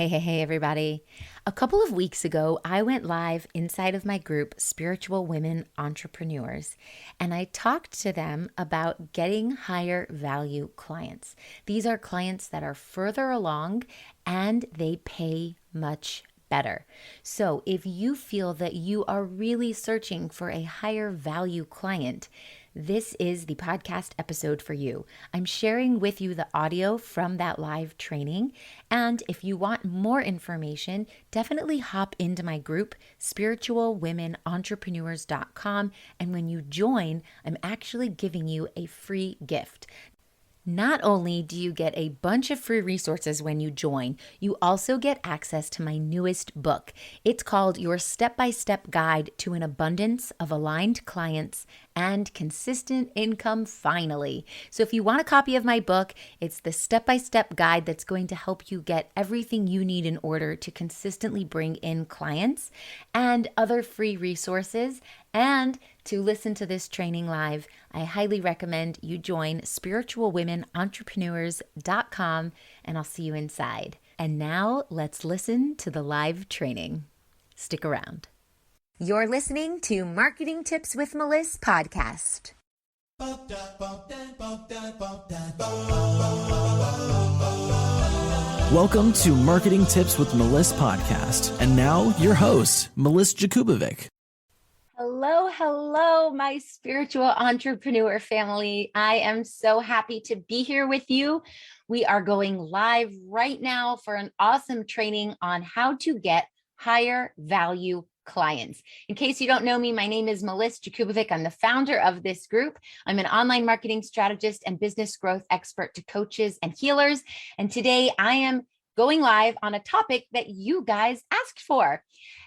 Hey, everybody. A couple of weeks ago, I went live inside of my group, Spiritual Women Entrepreneurs, and I talked to them about getting higher value clients. These are clients that are further along and they pay much better. So if you feel that you are really searching for a higher value client, this is the podcast episode for you. I'm sharing with you the audio from that live training. And if you want more information, definitely hop into my group, spiritualwomenentrepreneurs.com. And when you join, I'm actually giving you a free gift. Not only do you get a bunch of free resources when you join, you also get access to my newest book. It's called Your Step-by-Step Guide to an Abundance of Aligned Clients and Consistent Income Finally. So if you want a copy of my book, it's the step-by-step guide that's going to help you get everything you need in order to consistently bring in clients and other free resources. And to listen to this training live, I highly recommend you join spiritualwomenentrepreneurs.com, and I'll see you inside. And now let's listen to the live training. Stick around. You're listening to Marketing Tips with Meliss podcast. Welcome to Marketing Tips with Meliss podcast. And now your host, Meliss-Ep. Hello, my spiritual entrepreneur family. I am so happy to be here with you. We are going live right now for an awesome training on how to get higher value clients. In case you don't know me, my name is Meliss-Ep. I'm the founder of this group. I'm an online marketing strategist and business growth expert to coaches and healers. And today I am going live on a topic that you guys asked for.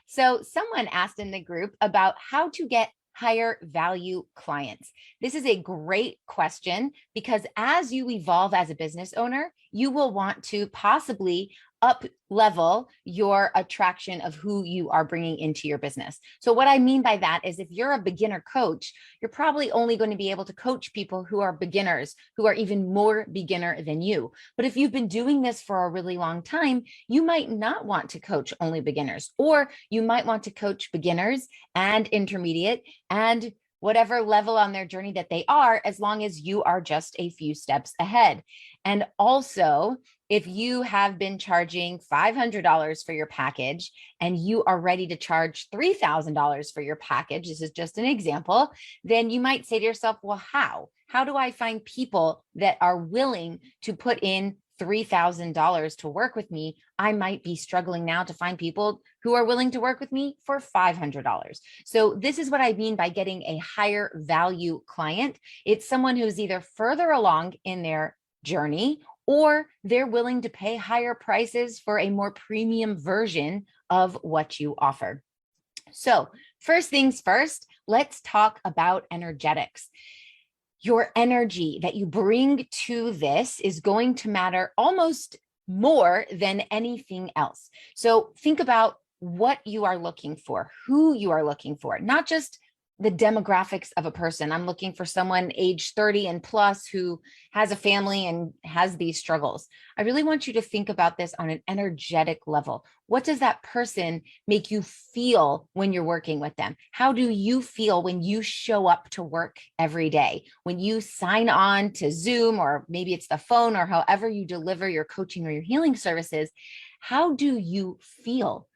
So someone asked in the group about how to get higher value clients. This is a great question because as you evolve as a business owner, you will want to possibly up level your attraction of who you are bringing into your business. So what I mean by that is if you're a beginner coach, you're probably only going to be able to coach people who are beginners, who are even more beginner than you. But if you've been doing this for a really long time, you might not want to coach only beginners, or you might want to coach beginners and intermediate and whatever level on their journey that they are, as long as you are just a few steps ahead. And also, if you have been charging $500 for your package and you are ready to charge $3,000 for your package, this is just an example, then you might say to yourself, well, how? How do I find people that are willing to put in $3,000 to work with me? I might be struggling now to find people who are willing to work with me for $500. So this is what I mean by getting a higher value client. It's someone who's either further along in their journey or they're willing to pay higher prices for a more premium version of what you offer. So first things first, let's talk about energetics. Your energy that you bring to this is going to matter almost more than anything else. So think about what you are looking for, who you are looking for, not just the demographics of a person. I'm looking for someone age 30 and plus who has a family and has these struggles. I really want you to think about this on an energetic level. What does that person make you feel when you're working with them? How do you feel when you show up to work every day? When you sign on to Zoom, or maybe it's the phone, or however you deliver your coaching or your healing services, how do you feel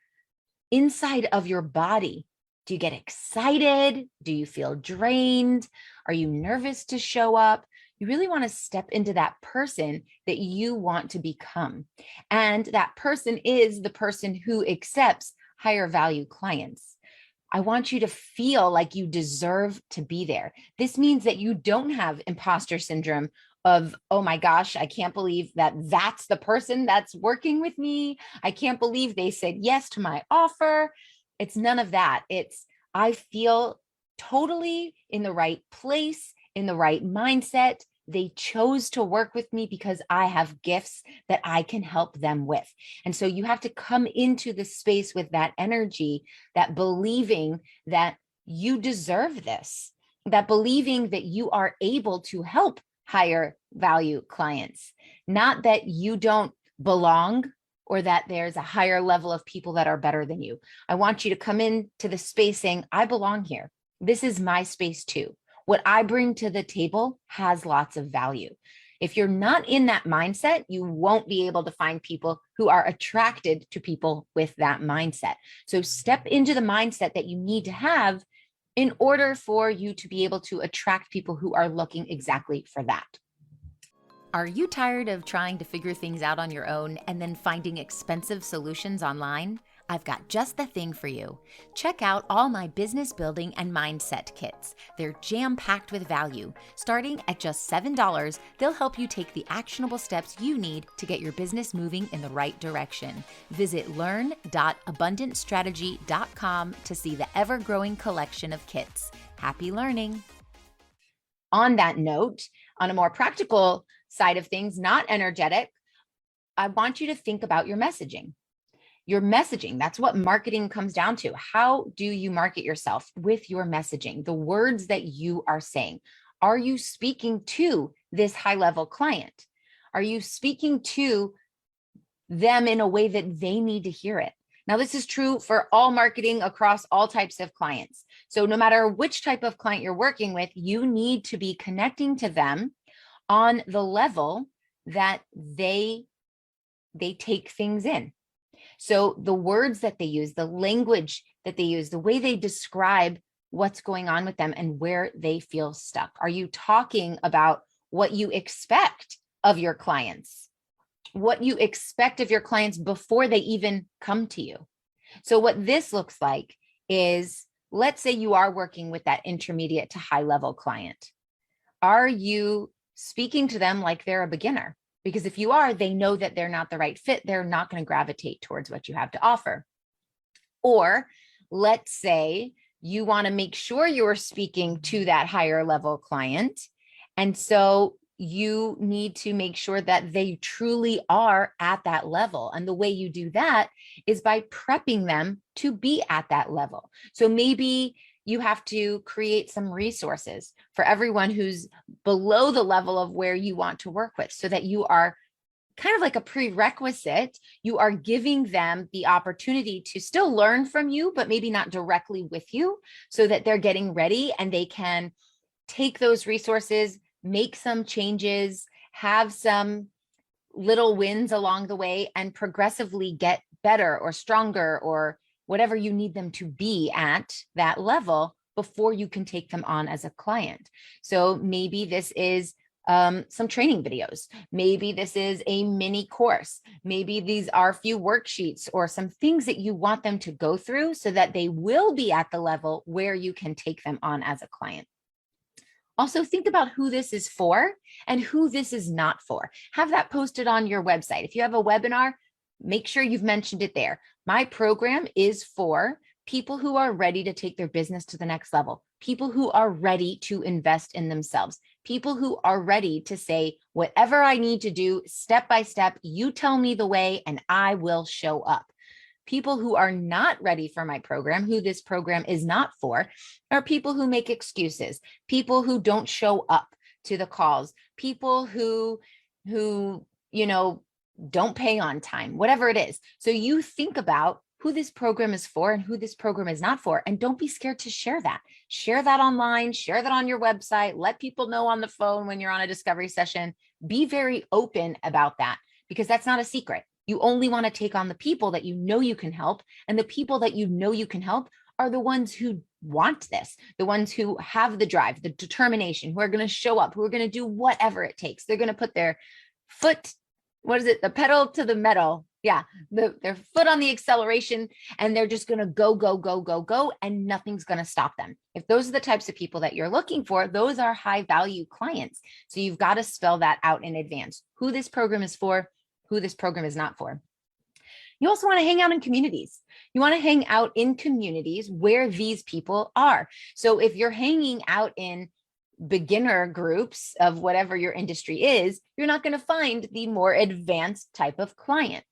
inside of your body? Do you get excited? Do you feel drained? Are you nervous to show up? You really want to step into that person that you want to become. And that person is the person who accepts higher value clients. I want you to feel like you deserve to be there. This means that you don't have imposter syndrome of, oh my gosh, I can't believe that that's the person that's working with me. I can't believe they said yes to my offer. It's none of that. It's, I feel totally in the right place, in the right mindset. They chose to work with me because I have gifts that I can help them with. And so you have to come into the space with that energy, that believing that you deserve this, that believing that you are able to help higher value clients, not that you don't belong or that there's a higher level of people that are better than you. I want you to come into the space saying, I belong here. This is my space too. What I bring to the table has lots of value. If you're not in that mindset, you won't be able to find people who are attracted to people with that mindset. So step into the mindset that you need to have in order for you to be able to attract people who are looking exactly for that. Are you tired of trying to figure things out on your own and then finding expensive solutions online? I've got just the thing for you. Check out all my business building and mindset kits. They're jam-packed with value. Starting at just $7, they'll help you take the actionable steps you need to get your business moving in the right direction. Visit learn.abundantstrategy.com to see the ever-growing collection of kits. Happy learning! On that note, on a more practical side of things, not energetic, I want you to think about your messaging. Your messaging, that's what marketing comes down to. How do you market yourself with your messaging? The words that you are saying. Are you speaking to this high-level client? Are you speaking to them in a way that they need to hear it? Now, this is true for all marketing across all types of clients. So no matter which type of client you're working with, you need to be connecting to them on the level that they take things in. So the words that they use, the language that they use, the way they describe what's going on with them and where they feel stuck. Are you talking about what you expect of your clients? What you expect of your clients before they even come to you? So what this looks like is, let's say you are working with that intermediate to high level client. Are you speaking to them like they're a beginner? Because if you are, they know that they're not the right fit. They're not going to gravitate towards what you have to offer. Or let's say you want to make sure you're speaking to that higher level client. And so you need to make sure that they truly are at that level. And the way you do that is by prepping them to be at that level. So maybe you have to create some resources for everyone who's below the level of where you want to work with, so that you are kind of like a prerequisite. You are giving them the opportunity to still learn from you, but maybe not directly with you, so that they're getting ready and they can take those resources, make some changes, have some little wins along the way, and progressively get better or stronger or whatever you need them to be at that level before you can take them on as a client. So maybe this is some training videos. Maybe this is a mini course. Maybe these are a few worksheets or some things that you want them to go through so that they will be at the level where you can take them on as a client. Also, think about who this is for and who this is not for. Have that posted on your website. If you have a webinar, make sure you've mentioned it there. My program is for people who are ready to take their business to the next level, people who are ready to invest in themselves, people who are ready to say, whatever I need to do, step by step, you tell me the way and I will show up. People who are not ready for my program, who this program is not for, are people who make excuses, people who don't show up to the calls, people who don't pay on time, whatever it is. So you think about who this program is for and who this program is not for, and don't be scared to share that. Share that online, share that on your website, let people know on the phone when you're on a discovery session. Be very open about that, because that's not a secret. You only want to take on the people that you know you can help, and the people that you know you can help are the ones who want this, the ones who have the drive, the determination, who are going to show up, who are going to do whatever it takes. They're going to put their foot, the pedal to the metal. Yeah, their foot on the acceleration, and they're just going to go, go, go, go, go, and nothing's going to stop them. If those are the types of people that you're looking for, those are high value clients. So you've got to spell that out in advance, who this program is for, who this program is not for. You also want to hang out in communities. You want to hang out in communities where these people are. So if you're hanging out in beginner groups of whatever your industry is, you're not going to find the more advanced type of client.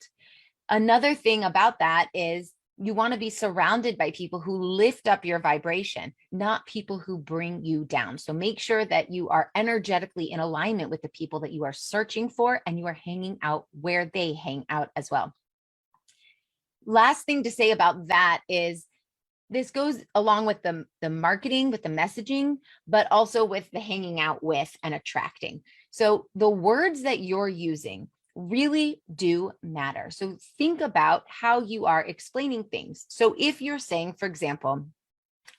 Another thing about that is you want to be surrounded by people who lift up your vibration, not people who bring you down. So make sure that you are energetically in alignment with the people that you are searching for, and you are hanging out where they hang out as well. last thing to say about that is this goes along with the marketing, with the messaging, but also with the hanging out with and attracting. So the words that you're using really do matter. So think about how you are explaining things. So if you're saying, for example,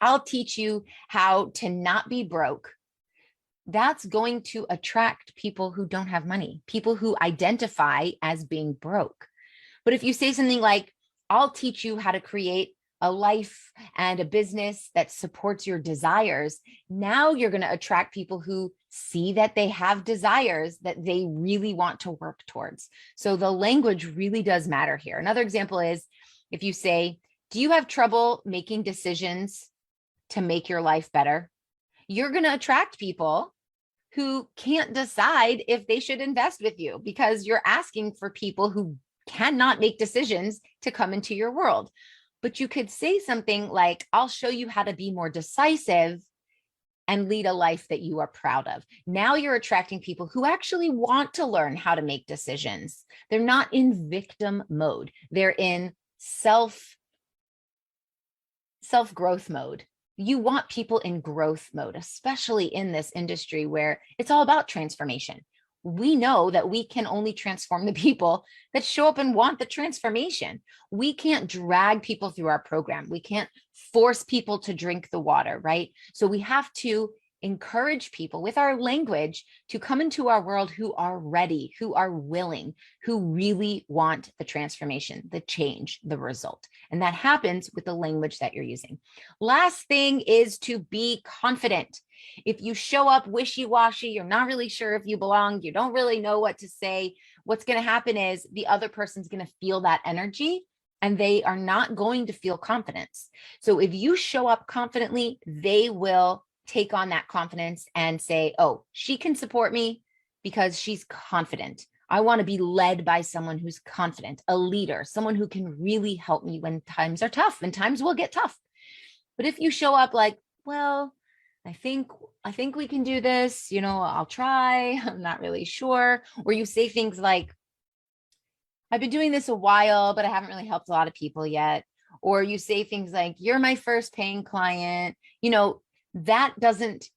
I'll teach you how to not be broke, that's going to attract people who don't have money, people who identify as being broke. But if you say something like, I'll teach you how to create a life and a business that supports your desires, now you're going to attract people who see that they have desires that they really want to work towards. So the language really does matter here. Another example is if you say, do you have trouble making decisions to make your life better? You're going to attract people who can't decide if they should invest with you because you're asking for people who cannot make decisions to come into your world. But you could say something like, I'll show you how to be more decisive and lead a life that you are proud of. Now you're attracting people who actually want to learn how to make decisions. They're not in victim mode. They're in self-growth mode. You want people in growth mode, especially in this industry where it's all about transformation. We know that we can only transform the people that show up and want the transformation. We can't drag people through our program. We can't force people to drink the water, right? So we have to encourage people with our language to come into our world who are ready, who are willing, who really want the transformation, the change, the result. And that happens with the language that you're using. Last thing is to be confident. If you show up wishy-washy, you're not really sure if you belong, you don't really know what to say, what's going to happen is the other person's going to feel that energy and they are not going to feel confidence. So if you show up confidently, they will take on that confidence and say, oh, she can support me because she's confident. I want to be led by someone who's confident, a leader, someone who can really help me when times are tough, and times will get tough. But if you show up like, well, I think we can do this, I'll try, I'm not really sure. Or you say things like, I've been doing this a while, but I haven't really helped a lot of people yet. Or you say things like, you're my first paying client, that doesn't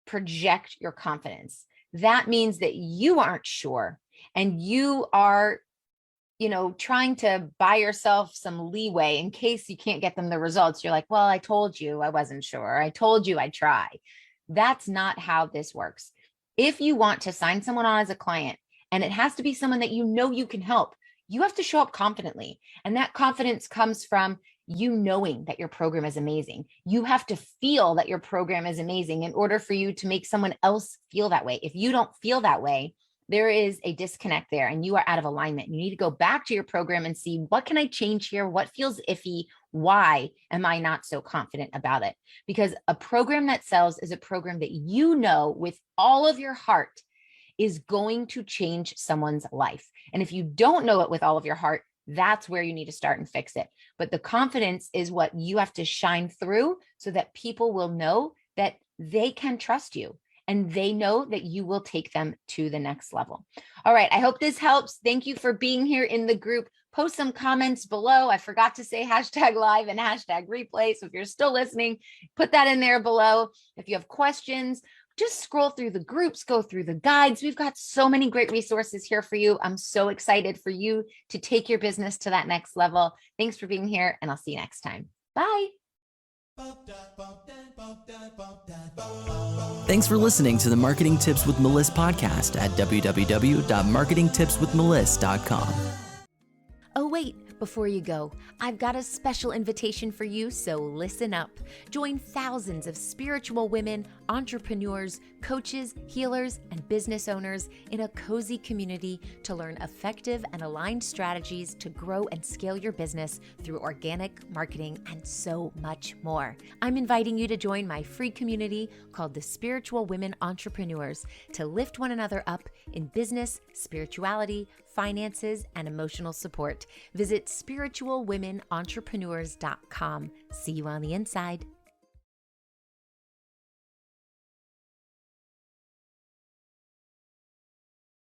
project your confidence. That means that you aren't sure and you are, trying to buy yourself some leeway in case you can't get them the results. You're like, well, I told you I wasn't sure. I told you I'd try. That's not how this works. If you want to sign someone on as a client, and it has to be someone that you can help, you have to show up confidently. And that confidence comes from you knowing that your program is amazing. You have to feel that your program is amazing in order for you to make someone else feel that way. If you don't feel that way, there is a disconnect there and you are out of alignment. You need to go back to your program and see, what can I change here? What feels iffy? Why am I not so confident about it? Because a program that sells is a program that with all of your heart is going to change someone's life. And if you don't know it with all of your heart, that's where you need to start and fix it. But the confidence is what you have to shine through so that people will know that they can trust you and they know that you will take them to the next level. All right. I hope this helps. Thank you for being here in the group. Post some comments below. I forgot to say #live and #replay. So if you're still listening, put that in there below. If you have questions, just scroll through the groups, go through the guides. We've got so many great resources here for you. I'm so excited for you to take your business to that next level. Thanks for being here, and I'll see you next time. Bye. Thanks for listening to the Marketing Tips with Meliss podcast at www.marketingtipswithmeliss.com. Oh, wait. Before you go, I've got a special invitation for you, so listen up. Join thousands of spiritual women, entrepreneurs, coaches, healers, and business owners in a cozy community to learn effective and aligned strategies to grow and scale your business through organic marketing and so much more. I'm inviting you to join my free community called the Spiritual Women Entrepreneurs to lift one another up in business, spirituality, finances, and emotional support. Visit spiritualwomenentrepreneurs.com. See you on the inside.